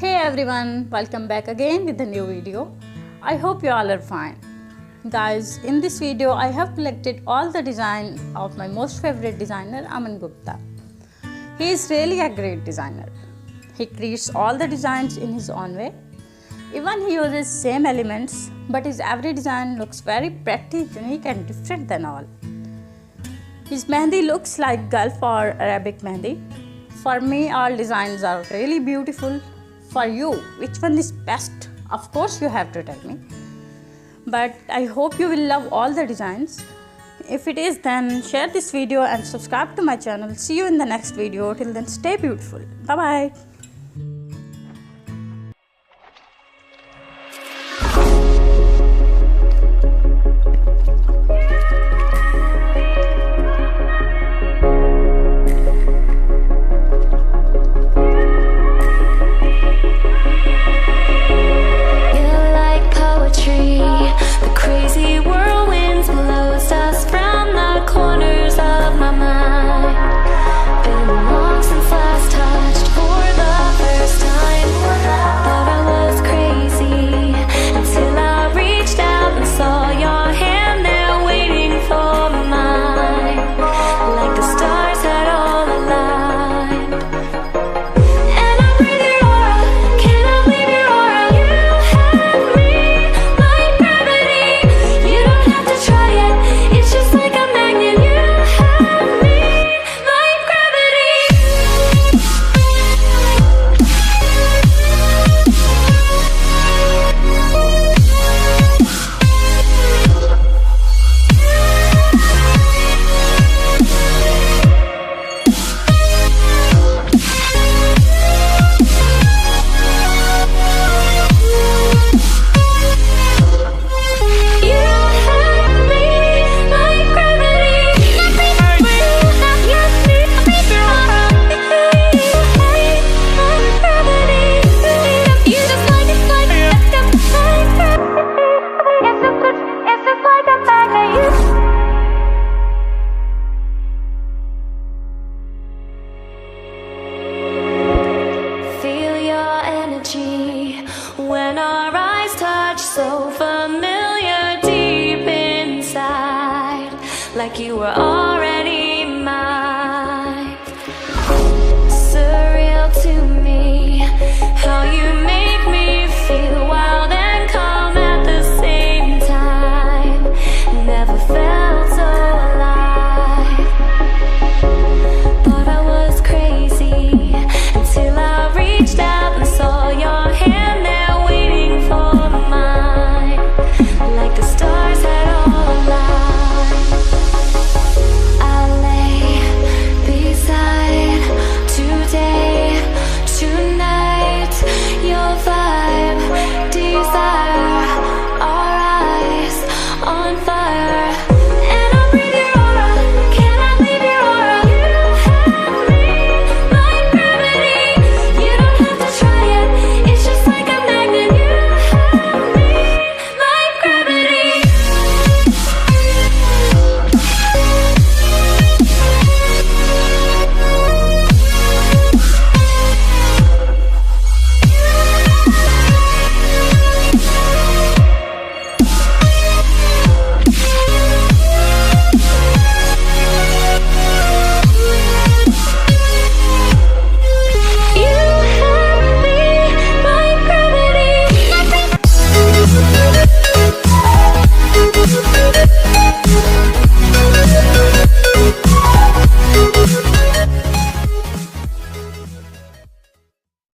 Hey everyone, welcome back again with a new video. I hope you all are fine. Guys, in this video I have collected all the design of my most favorite designer Aman Gupta. He is really a great designer. He creates all the designs in his own way. Even he uses same elements, but his every design looks very pretty, unique and different than all. His mehndi looks like Gulf or Arabic mehndi. For me, all designs are really beautiful. For you, which one is best? Of course, you have to tell me. But I hope you will love all the designs. If it is, then share this video and subscribe to my channel. See you in the next video. Till then, stay beautiful. Bye-bye.